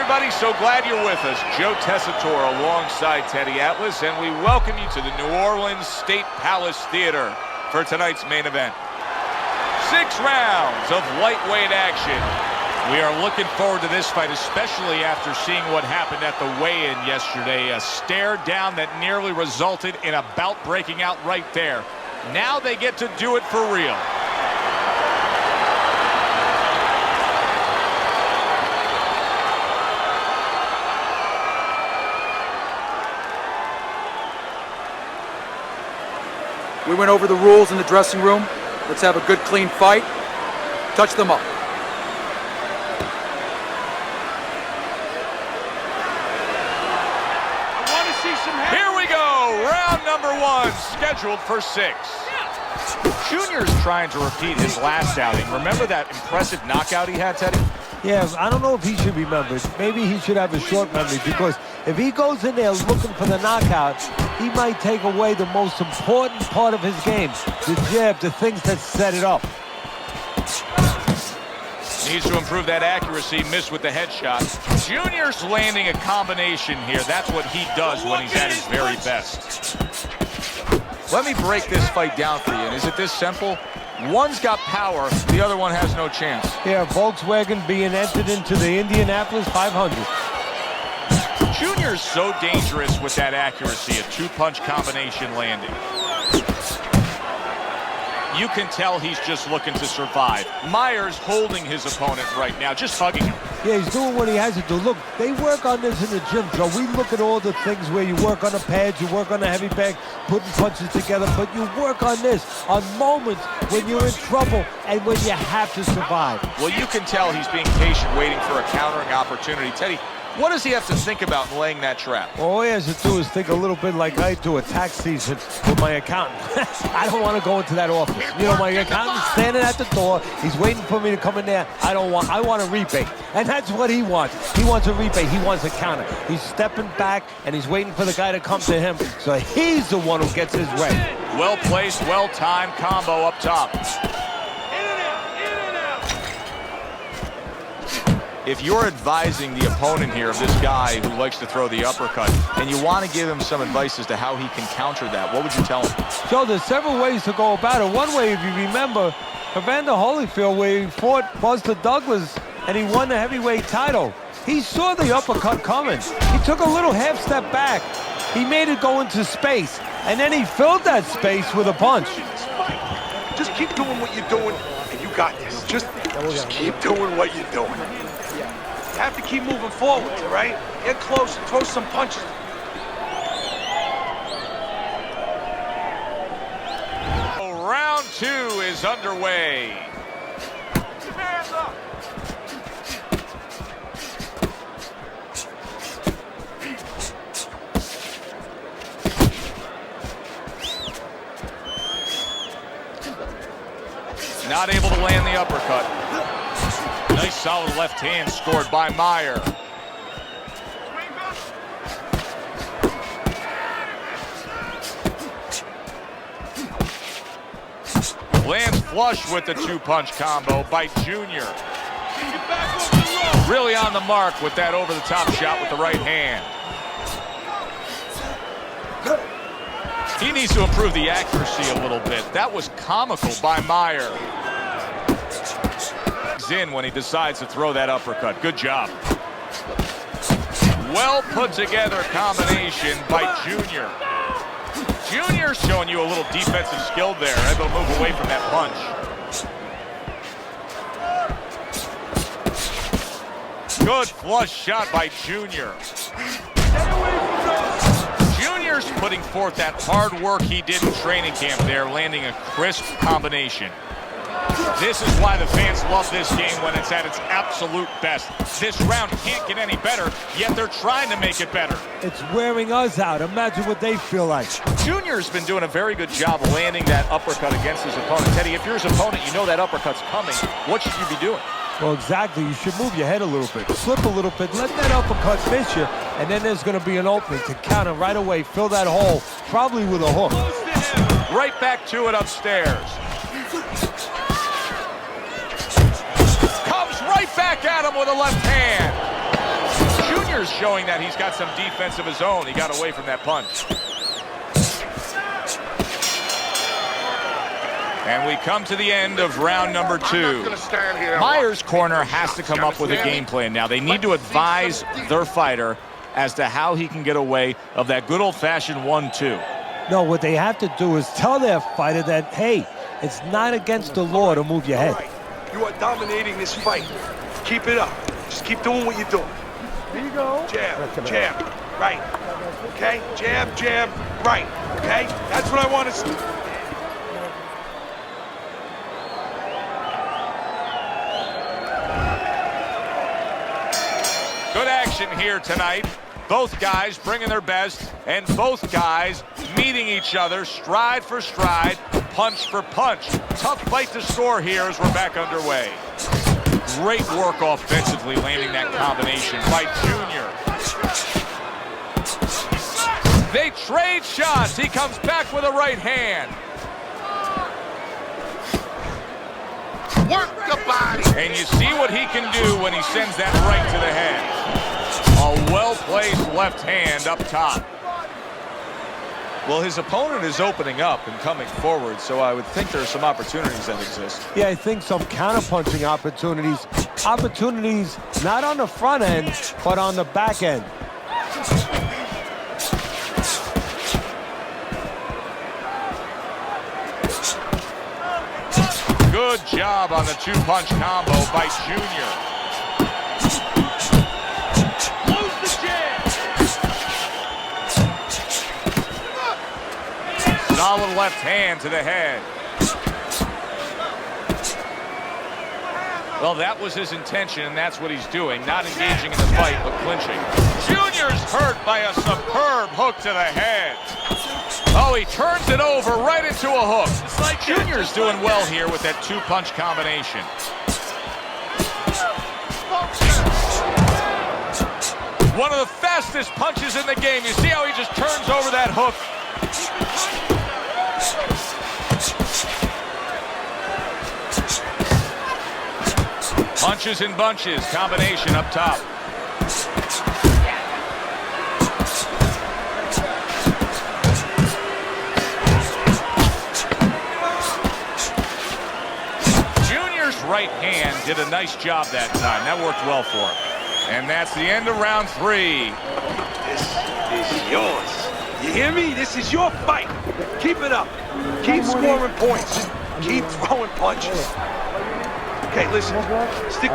everybody. So glad you're with us. Joe Tessitore alongside Teddy Atlas, and we welcome you to the New Orleans State Palace Theater for tonight's main event. 6 rounds of lightweight action. We are looking forward to this fight, especially after seeing what happened at the weigh-in yesterday. A stare down that nearly resulted in a bout breaking out right there. Now they get to do it for real. We went over the rules in the dressing room. Let's have a good, clean fight. Touch them up. Here we go. Round number 1, scheduled for 6. Junior's trying to repeat his last outing. Remember that impressive knockout he had, Teddy? Yeah, I don't know if he should be remembered. Maybe he should have a short memory, because if he goes in there looking for the knockout, he might take away the most important part of his game, the jab, the things that set it up. Needs to improve that accuracy, missed with the headshot. Junior's landing a combination here. That's what he does when he's at his very best. Let me break this fight down for you. And is it this simple? One's got power, the other one has no chance. Yeah, Volkswagen being entered into the Indianapolis 500. Junior's so dangerous with that accuracy, a 2-punch combination landing. You can tell he's just looking to survive. Meyer's holding his opponent right now, just hugging him. Yeah, he's doing what he has to do. Look, they work on this in the gym, Joe. We look at all the things where you work on the pads, you work on the heavy bag, putting punches together, but you work on this on moments when you're in trouble and when you have to survive. Well, you can tell he's being patient, waiting for a countering opportunity. Teddy, what does he have to think about in laying that trap? All he has to do is think a little bit like I do at tax season with my accountant. I don't want to go into that office. You know, my accountant's standing at the door. He's waiting for me to come in there. I want a rebate. And that's what he wants. He wants a rebate. He wants a counter. He's stepping back, and he's waiting for the guy to come to him. So he's the one who gets his way. Well-placed, well-timed combo up top. If you're advising the opponent here of this guy who likes to throw the uppercut, and you want to give him some advice as to how he can counter that, what would you tell him? Joe, there's several ways to go about it. One way, if you remember, Evander Holyfield, where he fought Buster Douglas, and he won the heavyweight title. He saw the uppercut coming. He took a little half step back. He made it go into space, and then he filled that space with a punch. Just keep doing what you're doing, and you got this. Just keep doing what you're doing. You have to keep moving forward, all right? Get close and throw some punches. Round 2 is underway. Hands up. Not able to land the uppercut. Nice solid left hand scored by Meyer. Lands flush with the 2-punch combo by Junior. Really on the mark with that over-the-top shot with the right hand. He needs to improve the accuracy a little bit. That was comical by Meyer. In when he decides to throw that uppercut. Good job. Well put together combination by Junior. Junior's showing you a little defensive skill there, able to move away from that punch. Good flush shot by Junior. Junior's putting forth that hard work he did in training camp there, landing a crisp combination. This is why the fans love this game when it's at its absolute best. This round can't get any better, yet they're trying to make it better. It's wearing us out. Imagine what they feel like. Junior's been doing a very good job landing that uppercut against his opponent. Teddy, if you're his opponent, you know that uppercut's coming. What should you be doing? Well, exactly. You should move your head a little bit, slip a little bit, let that uppercut miss you, and then there's going to be an opening to counter right away, fill that hole, probably with a hook. Right back to it upstairs. Comes right back at him with a left hand. Junior's showing that he's got some defense of his own. He got away from that punch. And we come to the end of round number 2. Meyer's corner has to come up with a game plan now. They need to advise their fighter as to how he can get away of that good old-fashioned 1-2. No, what they have to do is tell their fighter that, hey, it's not against the law to move your head. Right. You are dominating this fight. Keep it up. Just keep doing what you're doing. Here you go. Jab, jab, right. Okay? Jab, jab, right. Okay? That's what I want to see. Good action here tonight. Both guys bringing their best, and both guys meeting each other stride for stride, punch for punch. Tough fight to score here as we're back underway. Great work offensively, landing that combination by Junior. They trade shots. He comes back with a right hand. Work the body. And you see what he can do when he sends that right to the head. A well-placed left hand up top. Well, his opponent is opening up and coming forward, so I would think there are some opportunities that exist. Yeah, I think some counterpunching opportunities. Opportunities not on the front end, but on the back end. Good job on the 2-punch combo by Junior. Solid left hand to the head. Well, that was his intention, and that's what he's doing. Not engaging in the fight, but clinching. Junior's hurt by a superb hook to the head. Oh, he turns it over right into a hook. Junior's doing well here with that 2-punch combination. One of the fastest punches in the game. You see how he just turns over that hook? Punches and bunches, combination up top. Junior's right hand did a nice job that time. That worked well for him. And that's the end of round 3. This is yours. You hear me? This is your fight. Keep it up. Keep scoring points. Just keep throwing punches. Okay, listen. Stick.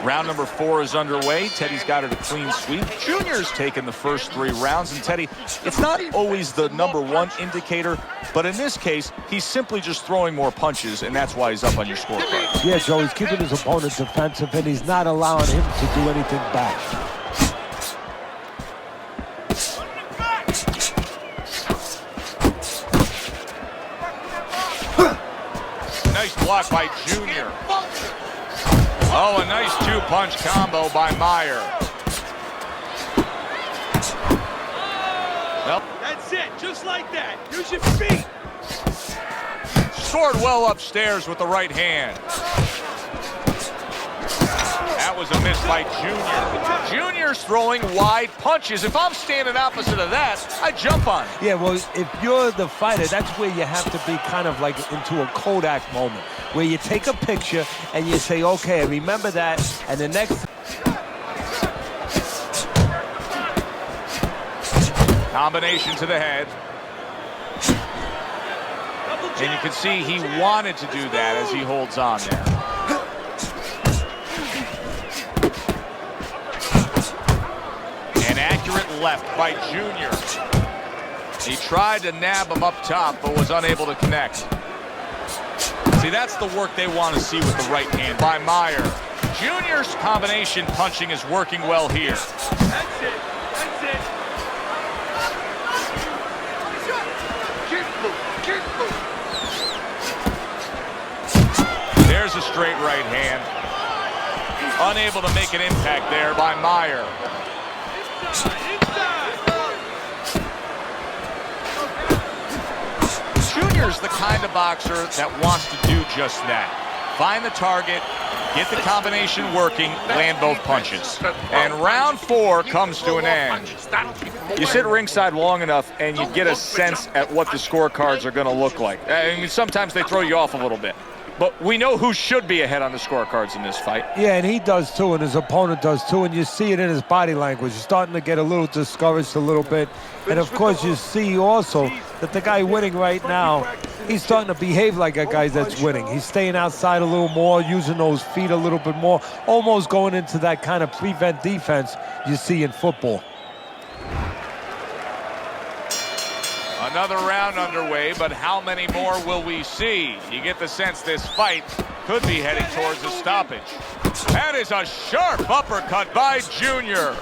Round number 4 is underway. Teddy's got it a clean sweep. Junior's taken the first 3 rounds. And Teddy, it's not always the #1 indicator, but in this case, he's simply just throwing more punches, and that's why he's up on your scorecard. Yeah, Joe, he's keeping his opponent defensive, and he's not allowing him to do anything back. Nice block by Junior. Oh, a nice 2-punch combo by Meyer. Well, That's it. Just like that. Use your feet. scored well upstairs with the right hand. That was a miss by Junior. Junior's throwing wide punches. If I'm standing opposite of that, I jump on it. Yeah, well, if you're the fighter, that's where you have to be kind of like into a Kodak moment, where you take a picture and you say, okay, remember that, and the next... Combination to the head. And you can see he wanted to do that as he holds on there. An accurate left by Junior. He tried to nab him up top, but was unable to connect. See, that's the work they want to see with the right hand by Meyer. Junior's combination punching is working well here. That's it. That's it. Keep moving. There's a straight right hand. Unable to make an impact there by Meyer. Meyer's the kind of boxer that wants to do just that. Find the target, get the combination working, land both punches. And round 4 comes to an end. You sit ringside long enough and you get a sense at what the scorecards are going to look like. I mean, sometimes they throw you off a little bit. But we know who should be ahead on the scorecards in this fight. Yeah, and he does too, and his opponent does too, and you see it in his body language. He's starting to get a little discouraged a little bit. And of course you see also that the guy winning right now, he's starting to behave like a guy that's winning. He's staying outside a little more, using those feet a little bit more, almost going into that kind of prevent defense you see in football. Another round underway, but how many more will we see? You get the sense this fight could be heading towards a stoppage. That is a sharp uppercut by Junior.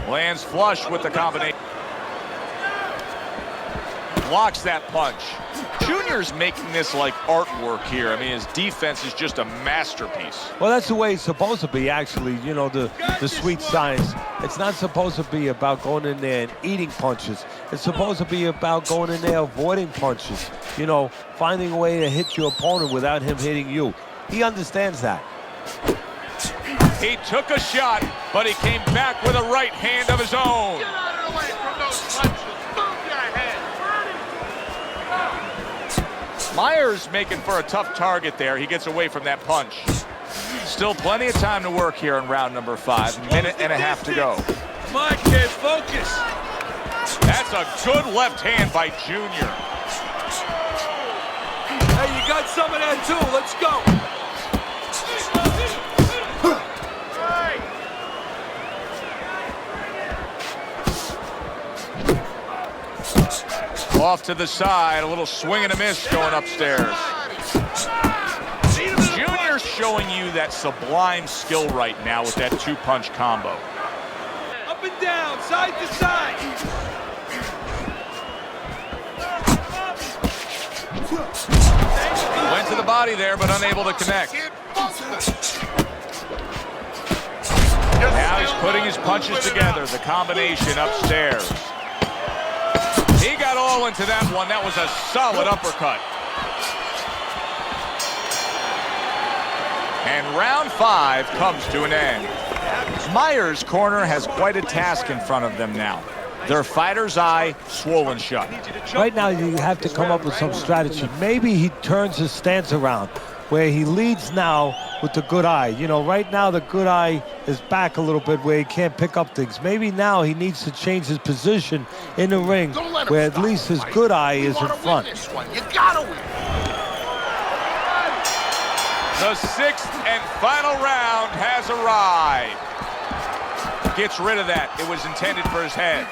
Lands flush with the combination. Blocks that punch. Junior's making this like artwork here. I mean, his defense is just a masterpiece. Well, that's the way it's supposed to be, actually. You know, the sweet science. It's not supposed to be about going in there and eating punches. It's supposed to be about going in there avoiding punches. You know, finding a way to hit your opponent without him hitting you. He understands that. He took a shot, but he came back with a right hand of his own. Get out of the way from those punches. Move your head. Meyer's making for a tough target there. He gets away from that punch. Still plenty of time to work here in round number 5. Minute and a half to go. Come on, kid, focus. That's a good left hand by Junior. Hey, you got some of that too. Let's go. Off to the side, a little swing and a miss going upstairs. Junior's showing you that sublime skill right now with that 2-punch combo. Up and down, side to side. Went to the body there, but unable to connect. Now he's putting his punches together, the combination upstairs. He got all into that one. That was a solid uppercut. And round 5 comes to an end. Meyer's corner has quite a task in front of them now. Their fighter's eye swollen shut. Right now you have to come up with some strategy. Maybe he turns his stance around, where he leads now with the good eye. You know, right now the good eye is back a little bit where he can't pick up things. Maybe now he needs to change his position in the ring where at least his good eye is in front. You gotta win. The 6th and final round has arrived. Gets rid of that. It was intended for his head.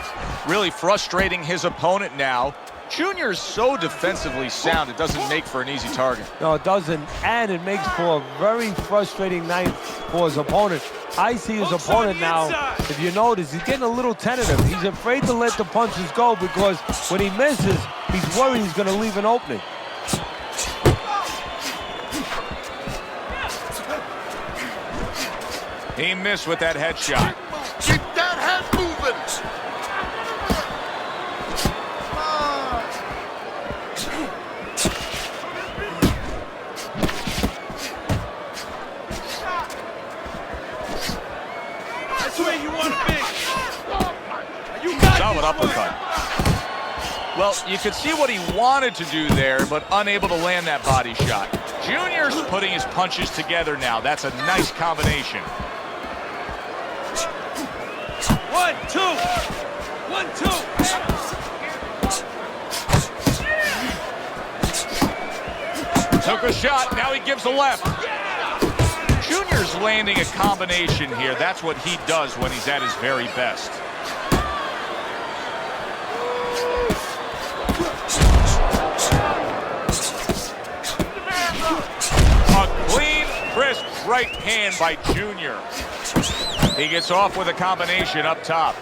Really frustrating his opponent now. Junior's so defensively sound, it doesn't make for an easy target. No, it doesn't, and it makes for a very frustrating night for his opponent. I see his opponent now, if you notice, he's getting a little tentative. He's afraid to let the punches go because when he misses, he's worried he's going to leave an opening. He missed with that headshot. Keep that head moving. That's where you want to be. You got Solid uppercut. Well, you could see what he wanted to do there, but unable to land that body shot. Junior's putting his punches together now. That's a nice combination. 1, 2. 1, 2. Took a shot, now he gives a left. Junior's landing a combination here. That's what he does when he's at his very best. A clean, crisp right hand by Junior. He gets off with a combination up top.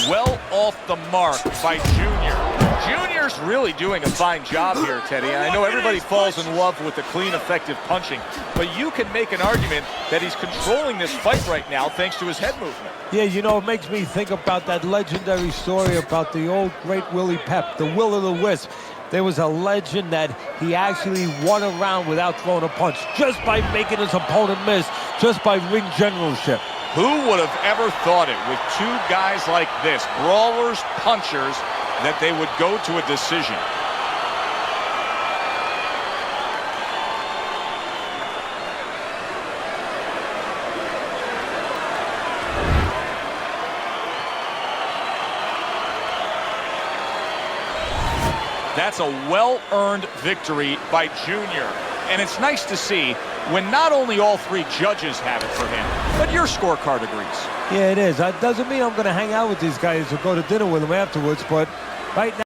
Well off the mark by Junior. Junior Meyer's really doing a fine job here, Teddy. And I know everybody falls in love with the clean, effective punching, but you can make an argument that he's controlling this fight right now thanks to his head movement. Yeah, you know, it makes me think about that legendary story about the old great Willie Pep, the Will o' the Wisp. There was a legend that he actually won a round without throwing a punch, just by making his opponent miss, just by ring generalship. Who would have ever thought it with two guys like this, brawlers, punchers, that they would go to a decision? That's a well-earned victory by Junior. And it's nice to see when not only all three judges have it for him, but your scorecard agrees. Yeah, it is. That doesn't mean I'm going to hang out with these guys or go to dinner with them afterwards, but right now,